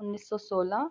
1916,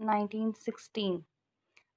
1916।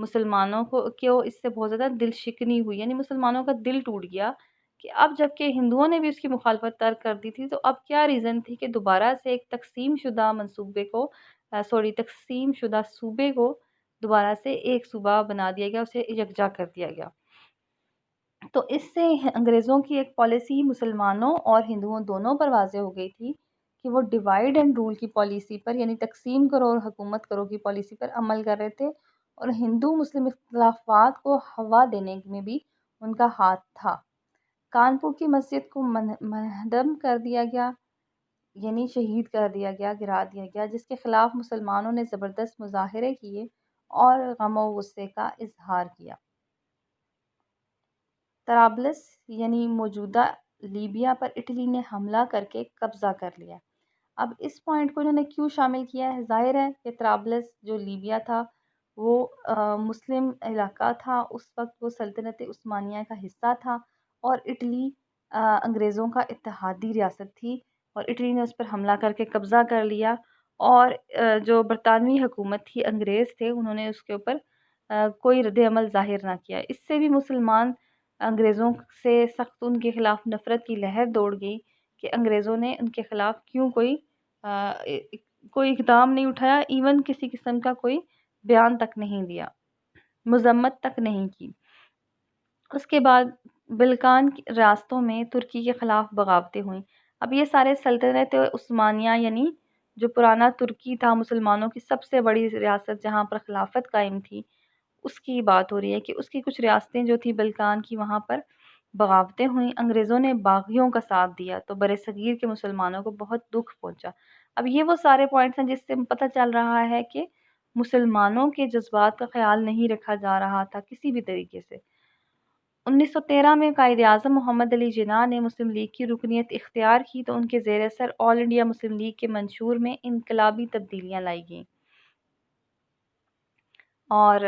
مسلمانوں کو اس سے بہت زیادہ دل شکنی ہوئی، یعنی مسلمانوں کا دل ٹوٹ گیا کہ اب جب کہ ہندوؤں نے بھی اس کی مخالفت ترک کر دی تھی، تو اب کیا ریزن تھی کہ دوبارہ سے ایک تقسیم شدہ صوبے کو دوبارہ سے ایک صوبہ بنا دیا گیا، اسے یکجا کر دیا گیا۔ تو اس سے انگریزوں کی ایک پالیسی مسلمانوں اور ہندوؤں دونوں پر واضح ہو گئی تھی کہ وہ ڈیوائیڈ اینڈ رول کی پالیسی پر، یعنی تقسیم کرو اور حکومت کرو کی پالیسی پر عمل کر رہے تھے، اور ہندو مسلم اختلافات کو ہوا دینے میں بھی ان کا ہاتھ تھا۔ کانپور کی مسجد کو منہدم کر دیا گیا، یعنی شہید کر دیا گیا، گرا دیا گیا، جس کے خلاف مسلمانوں نے زبردست مظاہرے کیے اور غم و غصے کا اظہار کیا۔ طرابلس یعنی موجودہ لیبیا پر اٹلی نے حملہ کر کے قبضہ کر لیا۔ اب اس پوائنٹ کو انہوں نے کیوں شامل کیا ہے؟ ظاہر ہے کہ طرابلس جو لیبیا تھا وہ مسلم علاقہ تھا، اس وقت وہ سلطنت عثمانیہ کا حصہ تھا، اور اٹلی انگریزوں کا اتحادی ریاست تھی، اور اٹلی نے اس پر حملہ کر کے قبضہ کر لیا، اور جو برطانوی حکومت تھی، انگریز تھے، انہوں نے اس کے اوپر کوئی رد عمل ظاہر نہ کیا۔ اس سے بھی مسلمان انگریزوں سے سخت ان کے خلاف نفرت کی لہر دوڑ گئی کہ انگریزوں نے ان کے خلاف کیوں کوئی اقدام نہیں اٹھایا، ایون کسی قسم کا کوئی بیان تک نہیں دیا، مذمت تک نہیں کی۔ اس کے بعد بلقان ریاستوں میں ترکی کے خلاف بغاوتیں ہوئیں۔ اب یہ سارے سلطنت عثمانیہ، یعنی جو پرانا ترکی تھا، مسلمانوں کی سب سے بڑی ریاست جہاں پر خلافت قائم تھی، اس کی بات ہو رہی ہے کہ اس کی کچھ ریاستیں جو تھی بلقان کی، وہاں پر بغاوتیں ہوئیں، انگریزوں نے باغیوں کا ساتھ دیا، تو برصغیر کے مسلمانوں کو بہت دکھ پہنچا۔ اب یہ وہ سارے پوائنٹس ہیں جس سے پتہ چل رہا ہے کہ مسلمانوں کے جذبات کا خیال نہیں رکھا جا رہا تھا کسی بھی طریقے سے۔ 1913 میں قائد اعظم محمد علی جناح نے مسلم لیگ کی رکنیت اختیار کی، تو ان کے زیر اثر آل انڈیا مسلم لیگ کے منشور میں انقلابی تبدیلیاں لائی گئیں، اور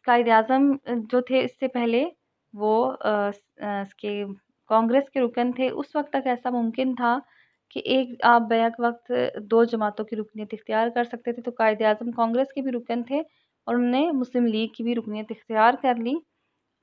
قائد اعظم جو تھے اس سے پہلے وہ اس کے کانگریس کے رکن تھے۔ اس وقت تک ایسا ممکن تھا کہ آپ بیک وقت دو جماعتوں کی رکنیت اختیار کر سکتے تھے، تو قائد اعظم کانگریس کے بھی رکن تھے اور انہوں نے مسلم لیگ کی بھی رکنیت اختیار کر لی۔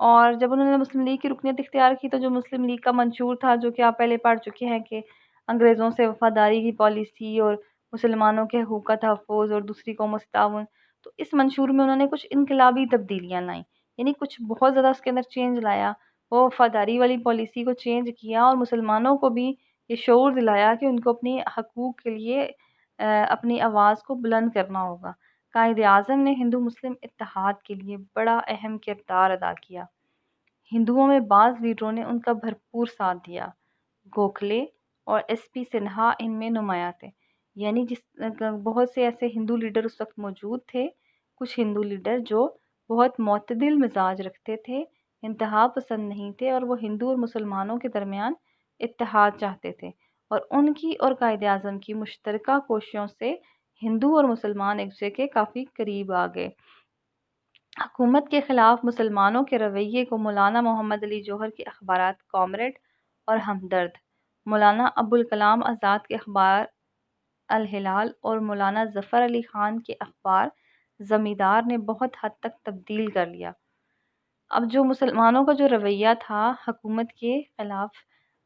اور جب انہوں نے مسلم لیگ کی رکنیت اختیار کی، تو جو مسلم لیگ کا منشور تھا، جو کہ آپ پہلے پڑھ چکے ہیں کہ انگریزوں سے وفاداری کی پالیسی اور مسلمانوں کے حقوق کا تحفظ اور دوسری قوموں سے تعاون، تو اس منشور میں انہوں نے کچھ انقلابی تبدیلیاں لائیں، یعنی کچھ بہت زیادہ اس کے اندر چینج لایا۔ وہ وفاداری والی پالیسی کو چینج کیا اور مسلمانوں کو بھی یہ شعور دلایا کہ ان کو اپنی حقوق کے لیے اپنی آواز کو بلند کرنا ہوگا۔ قائد اعظم نے ہندو مسلم اتحاد کے لیے بڑا اہم کردار ادا کیا۔ ہندوؤں میں بعض لیڈروں نے ان کا بھرپور ساتھ دیا۔ گوکھلے اور ایس پی سنہا ان میں نمایاں تھے، یعنی بہت سے ایسے ہندو لیڈر اس وقت موجود تھے، کچھ ہندو لیڈر جو بہت معتدل مزاج رکھتے تھے، انتہا پسند نہیں تھے، اور وہ ہندو اور مسلمانوں کے درمیان اتحاد چاہتے تھے، اور ان کی اور قائد اعظم کی مشترکہ کوششوں سے ہندو اور مسلمان ایک دوسرے کے کافی قریب آ گئے۔ حکومت کے خلاف مسلمانوں کے رویے کو مولانا محمد علی جوہر کے اخبارات کامریڈ اور ہمدرد، مولانا ابوالکلام آزاد کے اخبار الہلال اور مولانا ظفر علی خان کے اخبار زمیندار نے بہت حد تک تبدیل کر لیا۔ اب جو مسلمانوں کا جو رویہ تھا حکومت کے خلاف،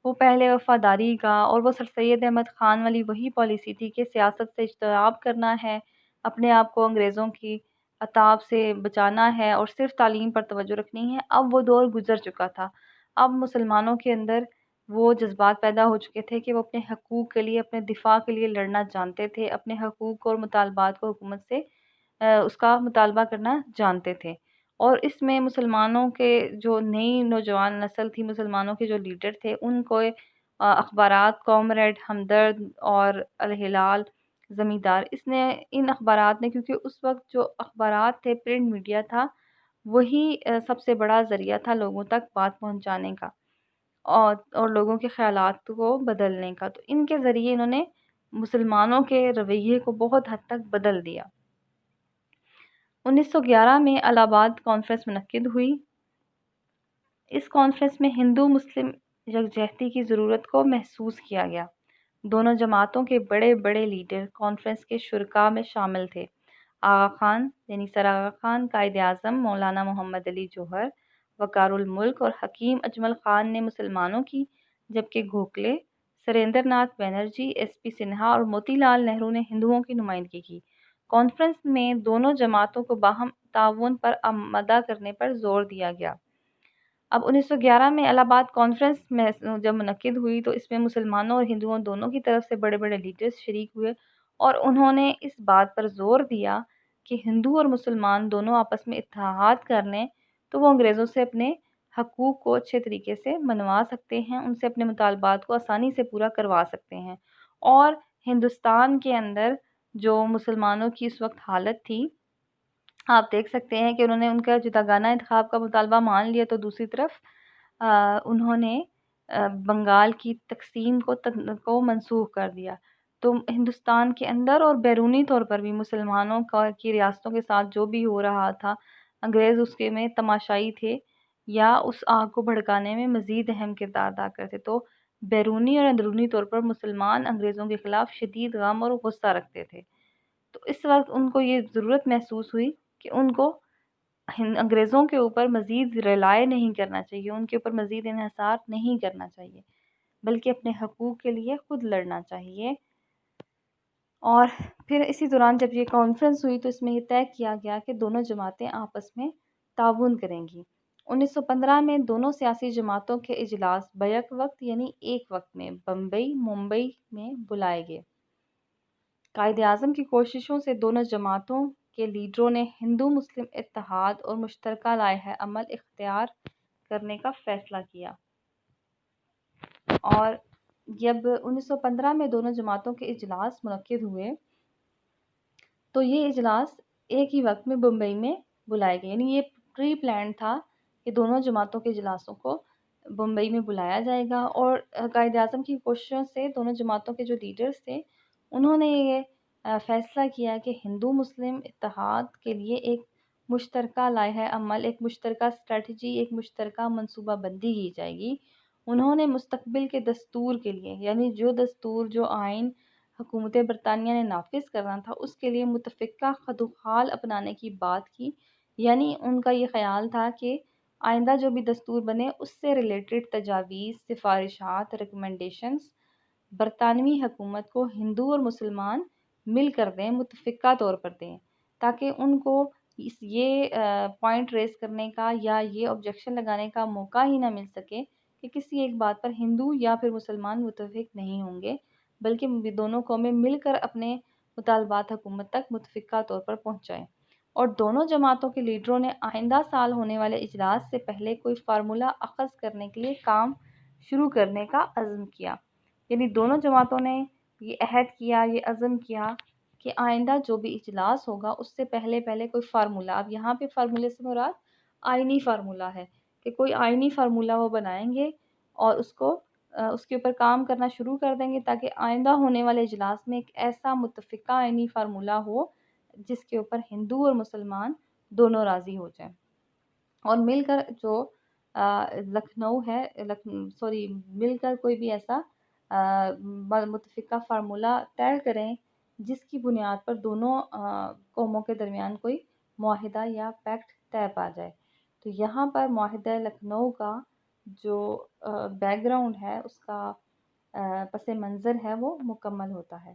وہ پہلے وفاداری کا، اور وہ سر سید احمد خان والی وہی پالیسی تھی کہ سیاست سے اجتناب کرنا ہے، اپنے آپ کو انگریزوں کی عتاب سے بچانا ہے، اور صرف تعلیم پر توجہ رکھنی ہے۔ اب وہ دور گزر چکا تھا، اب مسلمانوں کے اندر وہ جذبات پیدا ہو چکے تھے کہ وہ اپنے حقوق کے لیے، اپنے دفاع کے لیے لڑنا جانتے تھے، اپنے حقوق اور مطالبات کو حکومت سے اس کا مطالبہ کرنا جانتے تھے۔ اور اس میں مسلمانوں کے جو نئی نوجوان نسل تھی، مسلمانوں کے جو لیڈر تھے، ان کو اخبارات کامریڈ، ہمدرد اور الہلال، زمیندار، ان اخبارات نے، کیونکہ اس وقت جو اخبارات تھے، پرنٹ میڈیا تھا، وہی سب سے بڑا ذریعہ تھا لوگوں تک بات پہنچانے کا، اور لوگوں کے خیالات کو بدلنے کا۔ تو ان کے ذریعے انہوں نے مسلمانوں کے رویے کو بہت حد تک بدل دیا۔ 1911 میں الہ آباد کانفرنس منعقد ہوئی۔ اس کانفرنس میں ہندو مسلم یکجہتی کی ضرورت کو محسوس کیا گیا۔ دونوں جماعتوں کے بڑے بڑے لیڈر کانفرنس کے شرکاء میں شامل تھے۔ آغا خان یعنی سر آغا خان، قائد اعظم مولانا محمد علی جوہر، وقار الملک اور حکیم اجمل خان نے مسلمانوں کی، جبکہ گوکھلے، سریندر ناتھ بینرجی، ایس پی سنہا اور موتی لال نہرو نے ہندوؤں کی نمائندگی کی۔ کانفرنس میں دونوں جماعتوں کو باہم تعاون پر آمادہ کرنے پر زور دیا گیا۔ اب 1911 میں الہ آباد کانفرنس میں جب منعقد ہوئی تو اس میں مسلمانوں اور ہندوؤں دونوں کی طرف سے بڑے بڑے لیڈرز شریک ہوئے اور انہوں نے اس بات پر زور دیا کہ ہندو اور مسلمان دونوں آپس میں اتحاد کر لیں تو وہ انگریزوں سے اپنے حقوق کو اچھے طریقے سے منوا سکتے ہیں، ان سے اپنے مطالبات کو آسانی سے پورا کروا سکتے ہیں۔ اور ہندوستان کے اندر جو مسلمانوں کی اس وقت حالت تھی، آپ دیکھ سکتے ہیں کہ انہوں نے ان کا جداگانہ انتخاب کا مطالبہ مان لیا تو دوسری طرف انہوں نے بنگال کی تقسیم کو منسوخ کر دیا۔ تو ہندوستان کے اندر اور بیرونی طور پر بھی مسلمانوں کی ریاستوں کے ساتھ جو بھی ہو رہا تھا، انگریز اس کے میں تماشائی تھے یا اس آگ کو بھڑکانے میں مزید اہم کردار ادا کرتے۔ تو بیرونی اور اندرونی طور پر مسلمان انگریزوں کے خلاف شدید غم اور غصہ رکھتے تھے۔ تو اس وقت ان کو یہ ضرورت محسوس ہوئی کہ ان کو انگریزوں کے اوپر مزید ریلائے نہیں کرنا چاہیے، ان کے اوپر مزید انحصار نہیں کرنا چاہیے، بلکہ اپنے حقوق کے لیے خود لڑنا چاہیے۔ اور پھر اسی دوران جب یہ کانفرنس ہوئی تو اس میں یہ طے کیا گیا کہ دونوں جماعتیں آپس میں تعاون کریں گی۔ 1915 میں دونوں سیاسی جماعتوں کے اجلاس بیک وقت یعنی ایک وقت میں ممبئی میں بلائے گئے۔ قائد اعظم کی کوششوں سے دونوں جماعتوں کے لیڈروں نے ہندو مسلم اتحاد اور مشترکہ لائحہ عمل اختیار کرنے کا فیصلہ کیا۔ اور جب 1915 میں دونوں جماعتوں کے اجلاس منعقد ہوئے تو یہ اجلاس ایک ہی وقت میں بمبئی میں بلائے گئے، یعنی یہ پری پلان تھا کہ دونوں جماعتوں کے اجلاسوں کو بمبئی میں بلایا جائے گا۔ اور قائد اعظم کی کوششوں سے دونوں جماعتوں کے جو لیڈرز تھے انہوں نے یہ فیصلہ کیا کہ ہندو مسلم اتحاد کے لیے ایک مشترکہ لائحہ عمل، ایک مشترکہ اسٹریٹجی، ایک مشترکہ منصوبہ بندی کی جائے گی۔ انہوں نے مستقبل کے دستور کے لیے، یعنی جو دستور جو آئین حکومت برطانیہ نے نافذ کرنا تھا اس کے لیے متفقہ خط و خال اپنانے کی بات کی، یعنی ان کا یہ خیال تھا کہ آئندہ جو بھی دستور بنے اس سے ریلیٹڈ تجاویز، سفارشات، ریکمنڈیشنز برطانوی حکومت کو ہندو اور مسلمان مل کر دیں، متفقہ طور پر دیں، تاکہ ان کو یہ پوائنٹ ریز کرنے کا یا یہ آبجیکشن لگانے کا موقع ہی نہ مل سکے کہ کسی ایک بات پر ہندو یا پھر مسلمان متفق نہیں ہوں گے، بلکہ دونوں قومیں مل کر اپنے مطالبات حکومت تک متفقہ طور پر پہنچائیں۔ اور دونوں جماعتوں کے لیڈروں نے آئندہ سال ہونے والے اجلاس سے پہلے کوئی فارمولہ اخذ کرنے کے لیے کام شروع کرنے کا عزم کیا، یعنی دونوں جماعتوں نے یہ عہد کیا، یہ عزم کیا کہ آئندہ جو بھی اجلاس ہوگا اس سے پہلے کوئی فارمولہ، اب یہاں پہ فارمولے سے مراد آئینی فارمولہ ہے کہ کوئی آئینی فارمولہ وہ بنائیں گے اور اس کے اوپر کام کرنا شروع کر دیں گے تاکہ آئندہ ہونے والے اجلاس میں ایک ایسا متفقہ آئینی فارمولہ ہو جس کے اوپر ہندو اور مسلمان دونوں راضی ہو جائیں، اور مل کر جو مل کر کوئی بھی ایسا متفقہ فارمولہ طے کریں جس کی بنیاد پر دونوں قوموں کے درمیان کوئی معاہدہ یا پیکٹ طے پا جائے۔ تو یہاں پر معاہدہ لکھنؤ کا جو بیک گراؤنڈ ہے، اس کا پس منظر ہے، وہ مکمل ہوتا ہے۔